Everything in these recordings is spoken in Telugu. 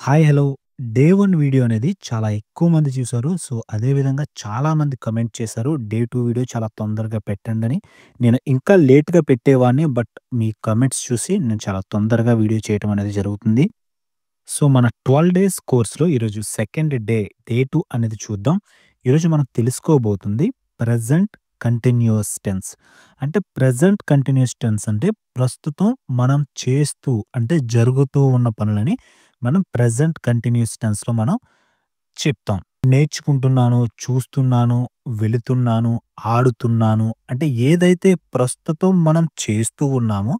హాయ్! హలో! డే 1 వీడియో అనేది చాలా ఎక్కువ మంది చూసారు. సో, అదే విధంగా చాలామంది కమెంట్ చేశారు. డే 2 వీడియో చాలా తొందరగా పెట్టండని. నేను ఇంకా లేట్‌గా పెట్టేవాడిని. బట్ మీ కమెంట్స్ చూసి నేను చాలా తొందరగా వీడియో చేయటం అనేది జరుగుతుంది. సో, మన 12 డేస్ కోర్స్‌లో ఈరోజు సెకండ్ డే, డే 2 అనేది చూద్దాం. ఈరోజు మనం తెలుసుకోబోతుంది ప్రెజెంట్ కంటిన్యూయస్ టెన్స్. అంటే ప్రెజెంట్ కంటిన్యూయస్ టెన్స్ అంటే ప్రస్తుతం మనం చేస్తూ అంటే జరుగుతూ ఉన్న పనులని మనం ప్రెజెంట్ కంటిన్యూయస్ టెన్స్‌లో మనం చెప్తాం. నేర్చుకుంటున్నాను, చూస్తున్నాను, వెళుతున్నాను, ఆడుతున్నాను అంటే ఏదైతే ప్రస్తుతం మనం చేస్తూ ఉన్నామో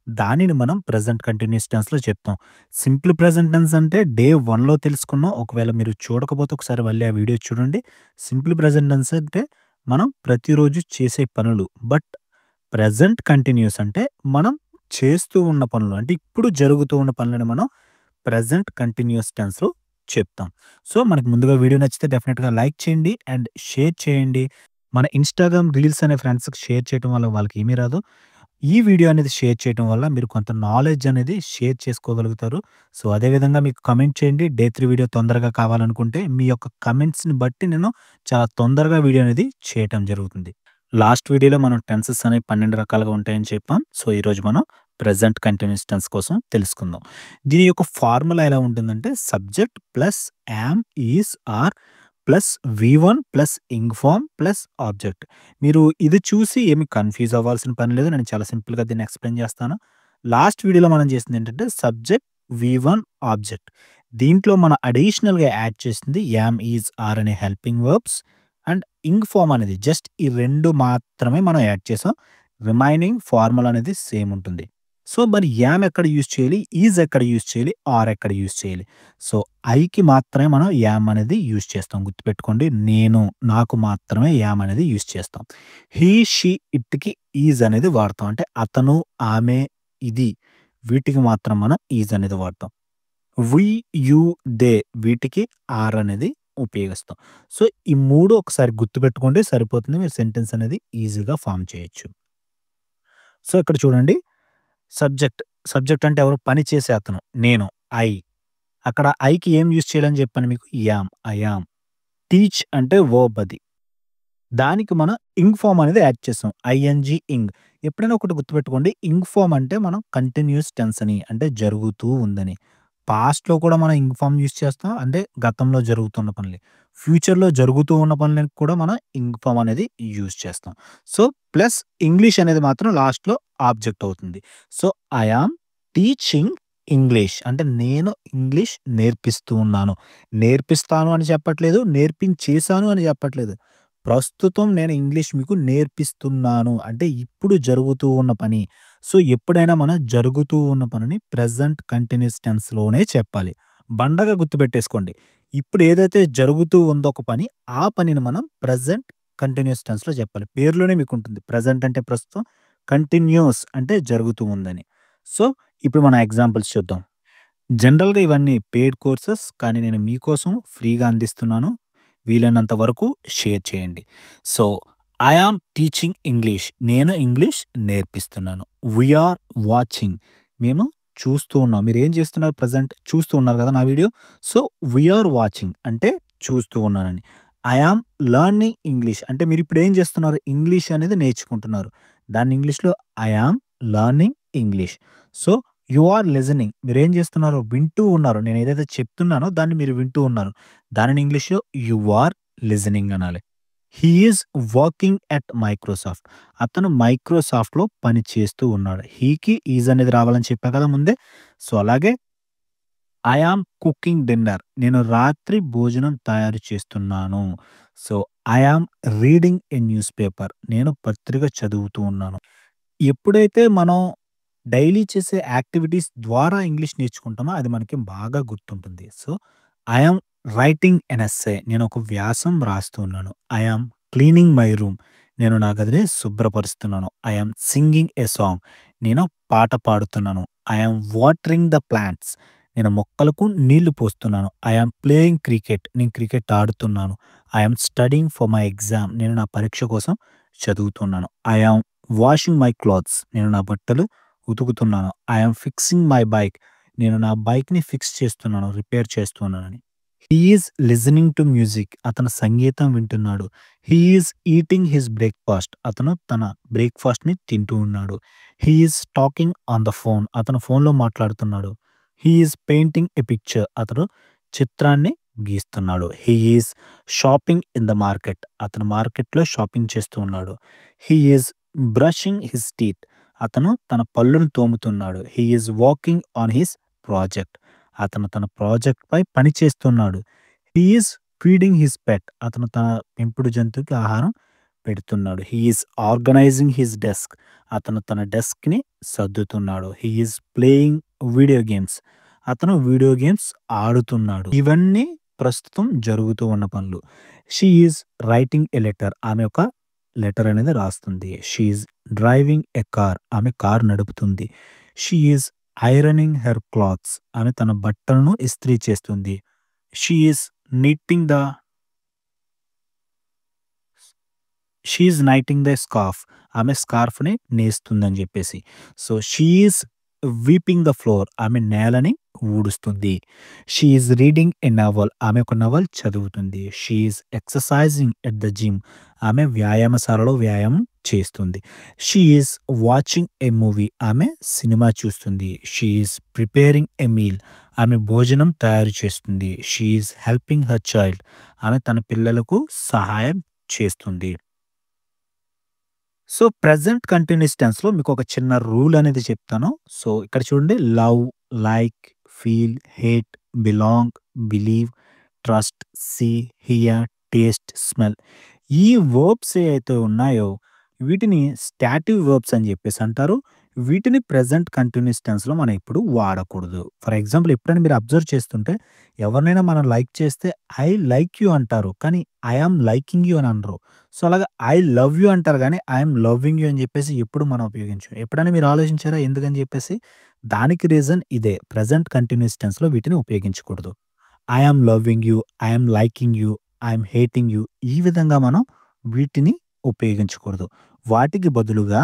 దానిని మనం ప్రెజెంట్ కంటిన్యూయస్ టెన్స్‌లో చెప్తాం. సింపుల్ ప్రెజెంట్ టెన్స్ అంటే డే 1లో తెలుసుకున్నాం. ఒకవేళ మీరు చూడకపోతే ఒకసారి మళ్ళీ ఆ వీడియో చూడండి. సింపుల్ ప్రెజెంట్ టెన్స్ అంటే మనం ప్రతిరోజు చేసే పనులు. బట్ ప్రెజెంట్ కంటిన్యూయస్ అంటే మనం చేస్తూ ఉన్న పనులు. అంటే ఇప్పుడు జరుగుతూ ఉన్న పనులను మనం ప్రెజెంట్ కంటిన్యూయస్ టెన్స్‌లో చెప్తాం. సో, మనకు ముందుగా వీడియో నచ్చితే డెఫినిట్‌గా లైక్ చేయండి అండ్ షేర్ చేయండి. మన ఇన్‌స్టాగ్రామ్ రీల్స్ అనే ఫ్రెండ్స్‌కి షేర్ చేయడం వల్ల వాళ్ళకేమీ రాదు. ఈ వీడియో అనేది షేర్ చేయడం వల్ల మీరు కొంత నాలెడ్జ్ అనేది షేర్ చేసుకోగలుగుతారు. సో, అదే విధంగా మీకు కమెంట్ చేయండి. డే 3 వీడియో తొందరగా కావాలనుకుంటే మీ యొక్క కమెంట్స్‌ని బట్టి నేను చాలా తొందరగా వీడియో అనేది చేయటం జరుగుతుంది. లాస్ట్ వీడియోలో మనం టెన్సెస్ అనేవి 12 రకాలుగా ఉంటాయని చెప్పాం. సో, ఈరోజు మనం ప్రెజెంట్ కంటిన్యూయస్ టెన్స్ కోసం తెలుసుకుందాం. దీని యొక్క ఫార్ములా ఎలా ఉంటుందంటే subject plus am, is, are plus V one plus ing form plus object. మీరు ఇది చూసి ఏమి కన్‌ఫ్యూజ్ అవ్వాల్సిన పని లేదు. నేను చాలా సింపుల్‌గా దీన్ని ఎక్స్‌ప్లెయిన్ చేస్తాను. లాస్ట్ వీడియోలో మనం చేసిందేంటంటే సబ్జెక్ట్, వి1, ఆబ్జెక్ట్. దీంట్లో మనం అడిషనల్‌గా యాడ్ చేసింది యామ్, ఈజ్, ఆర్ అనే helping verbs and ing form అనేది జస్ట్ ఈ 2 మాత్రమే మనం యాడ్ చేసాం. రిమైనింగ్ ఫార్ములా అనేది సేమ్ ఉంటుంది. సో, మరి యామ్ ఎక్కడ యూజ్ చేయాలి? ఈజ్ ఎక్కడ యూజ్ చేయాలి? ఆర్ ఎక్కడ యూజ్ చేయాలి? సో, ఐకి మాత్రమే మనం యామ్ అనేది యూజ్ చేస్తాం. గుర్తుపెట్టుకోండి. నేను, నాకు మాత్రమే యామ్ అనేది యూజ్ చేస్తాం. హీ, షీ, ఇట్‌కి ఈజ్ అనేది వాడతాం. అంటే అతను, ఆమె, ఇది వీటికి మాత్రం మనం ఈజ్ అనేది వాడతాం. వి, యూ, దే వీటికి ఆర్ అనేది ఉపయోగిస్తాం. సో, ఈ 3 ఒకసారి గుర్తుపెట్టుకోండి సరిపోతుంది. మీరు సెంటెన్స్ అనేది ఈజీగా ఫార్మ్ చేయొచ్చు. సో, ఇక్కడ చూడండి సబ్జెక్ట్. సబ్జెక్ట్ అంటే ఎవరు? పని చేసే అతను. నేను. ఐ. అక్కడ ఐకి ఏం యూజ్ చేయాలని చెప్పాను మీకు? యామ్. I am. టీచ్ అంటే వర్బ్ అది. దానికి మనం ఇంగ్ ఫార్మ్ అనేది యాడ్ చేసాం. ఐఎన్‌జీ ఇంగ్. ఎప్పుడైనా ఒకటి గుర్తుపెట్టుకోండి. ఇంగ్ ఫార్మ్ అంటే మనం కంటిన్యూయస్ టెన్స్ అని. అంటే జరుగుతూ ఉందని. పాస్ట్‌లో కూడా మనం ఇంగ్ ఫార్మ్ యూజ్ చేస్తాం. అంటే గతంలో జరుగుతున్న పనులు. ఫ్యూచర్‌లో జరుగుతూ ఉన్న పనులను కూడా మనం ఇంగ్ ఫార్మ్ అనేది యూజ్ చేస్తాం. సో, ప్లస్ ఇంగ్లీష్ అనేది మాత్రం లాస్ట్‌లో ఆబ్జెక్ట్ అవుతుంది. So, I am teaching English. అంటే నేను ఇంగ్లీష్ నేర్పిస్తూ ఉన్నాను. నేర్పిస్తాను అని చెప్పట్లేదు. నేర్పించేసాను అని చెప్పట్లేదు. ప్రస్తుతం నేను ఇంగ్లీష్ మీకు నేర్పిస్తున్నాను. అంటే ఇప్పుడు జరుగుతూ ఉన్న పని. సో, ఎప్పుడైనా మనం జరుగుతూ ఉన్న పనిని ప్రెజెంట్ కంటిన్యూయస్ టెన్స్‌లోనే చెప్పాలి. బండగా గుర్తుపెట్టేసుకోండి. ఇప్పుడు ఏదైతే జరుగుతూ ఉందో ఒక పని, ఆ పనిని మనం ప్రెజెంట్ కంటిన్యూయస్ టెన్స్‌లో చెప్పాలి. పేరులోనే మీకుంటుంది. ప్రెజెంట్ అంటే ప్రస్తుతం, కంటిన్యూయస్ అంటే జరుగుతూ ఉందని. సో, ఇప్పుడు మన ఎగ్జాంపుల్స్ చూద్దాం. జనరల్‌గా ఇవన్నీ పెయిడ్ కోర్సెస్. కానీ నేను మీకోసం ఫ్రీగా అందిస్తున్నాను. వీలైనంత వరకు షేర్ చేయండి. So, I am teaching English. నేను ఇంగ్లీష్ నేర్పిస్తున్నాను. We are watching. మేము చూస్తూ ఉన్నాం. మీరేం చేస్తున్నారు ప్రెజెంట్? చూస్తూ ఉన్నారు కదా నా video. So, we are watching అంటే చూస్తూ ఉన్నానని. ఐ యామ్ లెర్నింగ్ ఇంగ్లీష్ అంటే మీరిప్పుడు ఏం చేస్తున్నారు? ఇంగ్లీష్ అనేది నేర్చుకుంటున్నారు. దాన్ని ఇంగ్లీష్‌లో I am learning English. So, you are listening. మీరేం చేస్తున్నారు? వింటూ ఉన్నారు. నేను ఏదైతే చెప్తున్నానో దాన్ని మీరు వింటూ ఉన్నారు. దానిని ఇంగ్లీష్‌లో యూ ఆర్ లిజనింగ్ అనాలి. హి ఈజ్ వర్కింగ్ ఎట్ మైక్రోసాఫ్ట్. అతను మైక్రోసాఫ్ట్‌లో పని చేస్తూ ఉన్నాడు. హీకి ఈజ్ అనేది రావాలని చెప్పా కదా ముందే. సో, అలాగే ఐ యామ్ కుకింగ్ డిన్నర్. నేను రాత్రి భోజనం తయారు చేస్తున్నాను. So, I yam reading a newspaper. నేను పత్రిక చదువుతూ ఉన్నాను. ఎప్పుడైతే మనం డైలీ చేసే యాక్టివిటీస్ ద్వారా ఇంగ్లీష్ నేర్చుకుంటామో అది మనకి బాగా గుర్తుంటుంది. So, I am writing an essay. నేను ఒక వ్యాసం రాస్తూ ఉన్నాను. I am cleaning my room. నేను నా గదిని శుభ్రపరుస్తున్నాను. I am singing a song. నేను పాట పాడుతున్నాను. I am watering the plants. నేను మొక్కలకు నీళ్లు పోస్తున్నాను. I am playing cricket. నేను క్రికెట్ ఆడుతున్నాను. I am studying for my exam. నేను నా పరీక్ష కోసం చదువుతున్నాను. I am washing my clothes. నేను నా బట్టలు ఉతుకుతున్నాను. I yam fixing my bike. నేను నా బైక్‌ని ఫిక్స్ చేస్తున్నాను. రిపేర్ చేస్తున్నానని. He is listening to music. అతను సంగీతం వింటున్నాడు. He is eating his breakfast. అతను తన బ్రేక్‌ఫాస్ట్‌ని తింటూ ఉన్నాడు. He is talking on the phone. అతను ఫోన్‌లో మాట్లాడుతున్నాడు. He is painting a picture. అతను చిత్రాన్ని గీస్తున్నాడు. He is shopping in the market. అతను మార్కెట్‌లో షాపింగ్ చేస్తూ ఉన్నాడు. He is brushing his teeth. అతను తన పళ్ళును తోముతున్నాడు. He is working on his project. అతను తన ప్రాజెక్ట్‌పై పని చేస్తున్నాడు. He is feeding his pet. అతను తన పెంపుడు జంతువుకి ఆహారం పెడుతున్నాడు. He is organising his desk. అతను తన డెస్క్‌ని సర్దుతున్నాడు. He is playing video games. అతను వీడియో గేమ్స్ ఆడుతున్నాడు. ఇవన్నీ ప్రస్తుతం జరుగుతూ ఉన్న పనులు. She is writing a letter. ఆమె ఒక లెటర్ అనేది రాస్తుంది. She is driving a car. ఆమె కార్ నడుపుతుంది. She is ironing her clothes. ఆమె తన బట్టలను ఇస్త్రీ చేస్తుంది. She is knitting the she is knitting the scarf. ఆమె స్కార్ఫ్‌ని నేస్తుందని జెప్పేసి. So, she is weeping the floor. ఆమె నేలని ఊడుస్తుంది. She is reading a novel. ఆమె ఒక నవల్ చదువుతుంది. She is exercising at the gym. ఆమె వ్యాయామశాలలో వ్యాయామం చేస్తుంది. She is watching a movie. ఆమె సినిమా చూస్తుంది. She is preparing a meal. ఆమె భోజనం తయారు చేస్తుంది. She is helping her child. ఆమె తన పిల్లలకు సహాయం చేస్తుంది. సో, ప్రెజెంట్ కంటిన్యూయస్ టెన్స్‌లో మీకొక చిన్న రూల్ అనేది చెప్తాను. సో, ఇక్కడ చూడండి love, like, feel, hate, belong, believe, trust, see, hear, taste, smell. ఈ వర్బ్స్ ఏవైతే ఉన్నాయో వీటిని స్టాటివ్ వర్బ్స్ అని జెప్పేసి అంటారు. వీటిని ప్రెజెంట్ కంటిన్యూయస్ టెన్స్‌లో మనం ఎప్పుడు వాడకూడదు. ఫర్ ఎగ్జాంపుల్ ఎప్పుడైనా మీరు అబ్జర్వ్ చేస్తుంటే ఎవరినైనా మనం లైక్ చేస్తే ఐ లైక్ యూ అంటారు. కానీ ఐ యామ్ లైకింగ్ యూ అని అనరు. సో, అలాగా ఐ లవ్ యూ అంటారు గానీ, ఐ యామ్ లవ్వింగ్ యూ అని జెప్పేసి ఎప్పుడు మనం ఉపయోగించం. ఎప్పుడైనా మీరు ఆలోచించారా ఎందుకని జెప్పేసి? దానికి రీజన్ ఇదే. ప్రెజెంట్ కంటిన్యూయస్ టెన్స్‌లో వీటిని ఉపయోగించకూడదు. I am loving you, I am liking you, I am hating you ఈ విధంగా మనం వీటిని ఉపయోగించకూడదు. వాటికి బదులుగా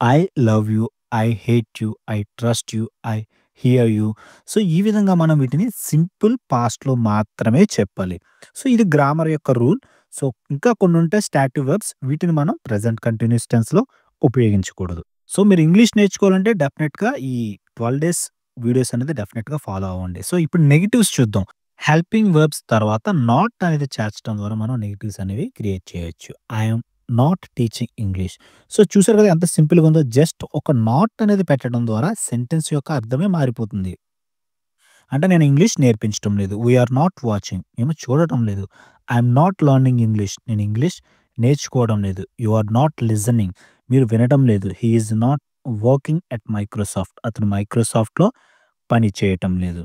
I love you, I hate you, I trust you, I here you. So, ఈ విధంగా మనం వీటిని సింపుల్ పాస్ట్‌లో మాత్రమే చెప్పాలి. సో, ఇది గ్రామర్ యొక్క రూల్. సో, ఇంకా కొన్నుంటాయి స్టాటివ్ వర్బ్స్. వీటిని మనం ప్రెజెంట్ కంటిన్యూయస్ టెన్స్‌లో ఉపయోగించకూడదు. సో, మీరు ఇంగ్లీష్ నేర్చుకోవాలంటే డెఫినెట్‌గా ఈ 12 డేస్ వీడియోస్ అనేది డెఫినెట్‌గా ఫాలో అవ్వండి. సో, ఇప్పుడు నెగెటివ్స్ చూద్దాం. హెల్పింగ్ వర్బ్స్ తర్వాత నాట్ అనేది చేర్చడం ద్వారా మనం నెగెటివ్స్ అనేవి క్రియేట్ చేయొచ్చు. I am not teaching English. So, చూసారు కదా ఎంత సింపుల్‌గా ఉందో. జస్ట్ ఒక నాట్ అనేది పెట్టడం ద్వారా సెంటెన్స్ యొక్క అర్థమే మారిపోతుంది. అంటే నేను ఇంగ్లీష్ నేర్పించటం లేదు. We are not watching. మేము చూడటం లేదు. I am not learning English. నేను ఇంగ్లీష్ నేర్చుకోవడం లేదు. You are not listening. మీరు వినటం లేదు. He is not working at Microsoft. అతను మైక్రోసాఫ్ట్‌లో పని చేయటం లేదు.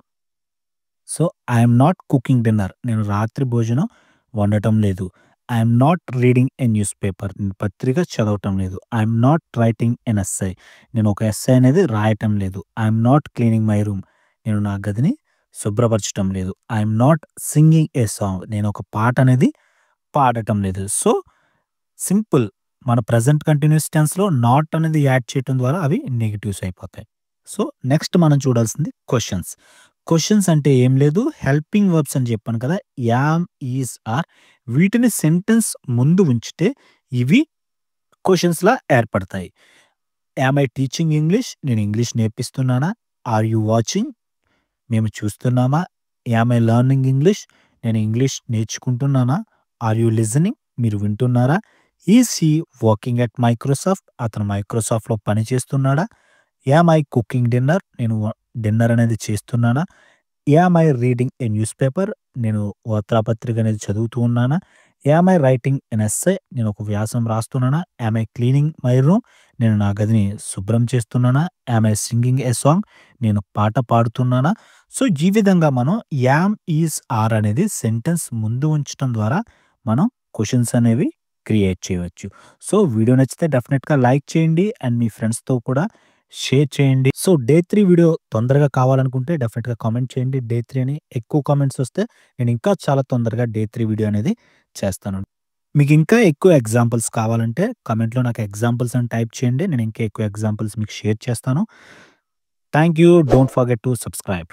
So, I am not cooking dinner. నేను రాత్రి భోజనం వండటం లేదు. I am not reading a newspaper. నేను పత్రిక చదవటం లేదు. I am not writing an essay. నేను ఒక ఎస్సై అనేది రాయటం లేదు. I am not cleaning my room. నేను నా గదిని శుభ్రపరచటం లేదు. I am not singing a song. నేను ఒక పాట అనేది పాడటం లేదు. So, simple. మన ప్రెజెంట్ కంటిన్యూయస్ టెన్స్‌లో నాట్ అనేది యాడ్ చేయటం ద్వారా అవి నెగెటివ్స్ అయిపోతాయి. సో, నెక్స్ట్ మనం చూడాల్సింది క్వెషన్స్. క్వెషన్స్ అంటే ఏం లేదు. హెల్పింగ్ వర్బ్స్ అని చెప్పాను కదా! యామ్, ఈజ్, ఆర్ వీటిని సెంటెన్స్ ముందు ఉంచితే ఇవి క్వెషన్స్‌లా ఏర్పడతాయి. Am I teaching English? నేను ఇంగ్లీష్ నేర్పిస్తున్నానా? Are you watching? మేము చూస్తున్నామా? Am I learning English? నేను ఇంగ్లీష్ నేర్చుకుంటున్నానా? Are you listening? మీరు వింటున్నారా? Is he working at Microsoft? అతను మైక్రోసాఫ్ట్‌లో పని చేస్తున్నాడా? Am I cooking dinner? నేను డిన్నర్ అనేది చేస్తున్నానా? Am I reading a newspaper? నేను వార్తాపత్రిక అనేది చదువుతూ ఉన్నానా? Am I writing an essay? నేను ఒక వ్యాసం రాస్తున్నానా? Am I cleaning my room? నేను నా గదిని శుభ్రం చేస్తున్నానా? Am I singing a song? నేను పాట పాడుతున్నానా? సో, ఈ విధంగా మనం యామ్, ఈజ్, ఆర్ అనేది సెంటెన్స్ ముందు ఉంచటం ద్వారా మనం క్వెషన్స్ అనేవి క్రియేట్ చేయవచ్చు. సో, వీడియో నచ్చితే డెఫినిట్‌గా లైక్ చేయండి అండ్ మీ ఫ్రెండ్స్‌తో కూడా షేర్ చేయండి. సో, డే 3 వీడియో తొందరగా కావాలనుకుంటే డెఫినిట్‌గా కామెంట్ చేయండి. డే 3 అని ఎక్కువ కామెంట్స్ వస్తే నేను ఇంకా చాలా తొందరగా డే 3 వీడియో అనేది చేస్తాను. మీకు ఇంకా ఎక్కువ ఎగ్జాంపుల్స్ కావాలంటే కామెంట్‌లో నాకు ఎగ్జాంపుల్స్ అని టైప్ చేయండి. నేను ఇంకా ఎక్కువ ఎగ్జాంపుల్స్ మీకు షేర్ చేస్తాను. Thank you. Don't forget to subscribe.